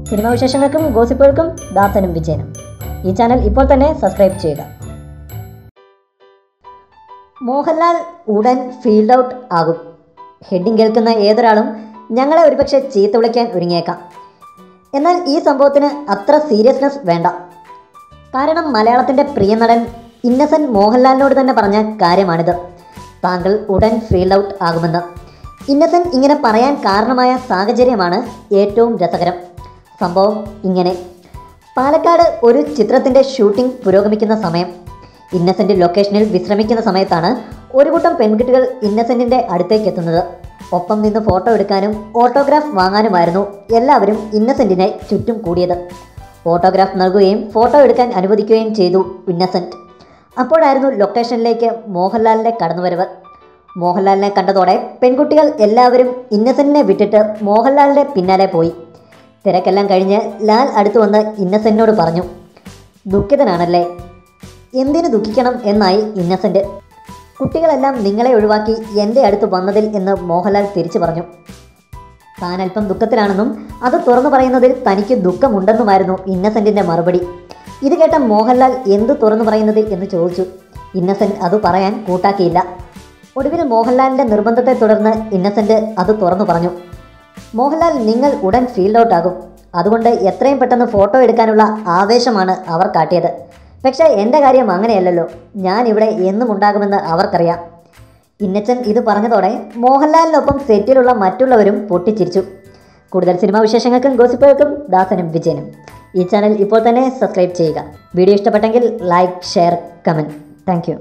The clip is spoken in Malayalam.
സിനിമാ വിശേഷങ്ങൾക്കും ഗോസിപ്പുകൾക്കും ദാസനും വിജയനും. ഈ ചാനൽ ഇപ്പോൾ തന്നെ സബ്സ്ക്രൈബ് ചെയ്യുക. മോഹൻലാൽ ഉടൻ ഫീൽഡ് ഔട്ട് ആകും. ഹെഡിങ് കേൾക്കുന്ന ഏതൊരാളും ഞങ്ങളെ ഒരുപക്ഷെ ചീത്ത വിളിക്കാൻ ഒരുങ്ങിയേക്കാം. എന്നാൽ ഈ സംഭവത്തിന് അത്ര സീരിയസ്നെസ് വേണ്ട. കാരണം മലയാളത്തിൻ്റെ പ്രിയ നടൻ ഇന്നസെൻറ്റ് മോഹൻലാലിനോട് തന്നെ പറഞ്ഞ കാര്യമാണിത്. താങ്കൾ ഉടൻ ഫീൽഡ് ഔട്ട് ആകുമെന്ന്. ഇന്നസെൻറ്റ് ഇങ്ങനെ പറയാൻ കാരണമായ സാഹചര്യമാണ് ഏറ്റവും രസകരം. സംഭവം ഇങ്ങനെ: പാലക്കാട് ഒരു ചിത്രത്തിൻ്റെ ഷൂട്ടിംഗ് പുരോഗമിക്കുന്ന സമയം. ഇന്നസെൻറ്റ് ലൊക്കേഷനിൽ വിശ്രമിക്കുന്ന സമയത്താണ് ഒരു കൂട്ടം പെൺകുട്ടികൾ ഇന്നസെൻറ്റിൻ്റെ അടുത്തേക്ക് എത്തുന്നത്. ഒപ്പം നിന്ന് ഫോട്ടോ എടുക്കാനും ഓട്ടോഗ്രാഫ് വാങ്ങാനുമായിരുന്നു എല്ലാവരും ഇന്നസെൻറ്റിനെ ചുറ്റും കൂടിയത്. ഓട്ടോഗ്രാഫ് നൽകുകയും ഫോട്ടോ എടുക്കാൻ അനുവദിക്കുകയും ചെയ്തു ഇന്നസെൻറ്റ്. അപ്പോഴായിരുന്നു ലൊക്കേഷനിലേക്ക് മോഹൻലാലിൻ്റെ കടന്നുവരവ്. മോഹൻലാലിനെ കണ്ടതോടെ പെൺകുട്ടികൾ എല്ലാവരും ഇന്നസെൻറ്റിനെ വിട്ടിട്ട് മോഹൻലാലിൻ്റെ പിന്നാലെ പോയി. തിരക്കെല്ലാം കഴിഞ്ഞ് ലാൽ അടുത്തു വന്ന് ഇന്നസെൻറ്റിനോട് പറഞ്ഞു, ദുഃഖിതനാണല്ലേ? എന്തിനു ദുഃഖിക്കണം എന്നായി ഇന്നസെൻറ്റ്. കുട്ടികളെല്ലാം നിങ്ങളെ ഒഴിവാക്കി എൻ്റെ അടുത്ത് വന്നതിൽ എന്ന് മോഹൻലാൽ തിരിച്ചു പറഞ്ഞു. താൻ അല്പം ദുഃഖത്തിലാണെന്നും അത് തുറന്നു പറയുന്നതിൽ തനിക്ക് ദുഃഖമുണ്ടെന്നുമായിരുന്നു ഇന്നസെൻറ്റിൻ്റെ മറുപടി. ഇത് കേട്ട മോഹൻലാൽ എന്ത് തുറന്നു പറയുന്നത് എന്ന് ചോദിച്ചു. ഇന്നസെൻറ്റ് അത് പറയാൻ കൂട്ടാക്കിയില്ല. ഒടുവിൽ മോഹൻലാലിൻ്റെ നിർബന്ധത്തെ തുടർന്ന് ഇന്നസെൻറ്റ് അത് തുറന്നു പറഞ്ഞു. മോഹൻലാൽ, നിങ്ങൾ ഉടൻ ഫീൽഡ് ഔട്ട് ആകും. അതുകൊണ്ട് എത്രയും പെട്ടെന്ന് ഫോട്ടോ എടുക്കാനുള്ള ആവേശമാണ് അവർ കാട്ടിയത്. പക്ഷേ എൻ്റെ കാര്യം അങ്ങനെയല്ലല്ലോ. ഞാൻ ഇവിടെ എന്നും ഉണ്ടാകുമെന്ന് അവർക്കറിയാം. ഇന്നസെൻറ്റ് ഇത് പറഞ്ഞതോടെ മോഹൻലാലിനൊപ്പം സെറ്റിലുള്ള മറ്റുള്ളവരും പൊട്ടിച്ചിരിച്ചു. കൂടുതൽ സിനിമാ വിശേഷങ്ങൾക്കും ഗോസിപ്പുകൾക്കും ദാസനും വിജയനും. ഈ ചാനൽ ഇപ്പോൾ തന്നെ സബ്സ്ക്രൈബ് ചെയ്യുക. വീഡിയോ ഇഷ്ടപ്പെട്ടെങ്കിൽ like, share, comment. Thank you.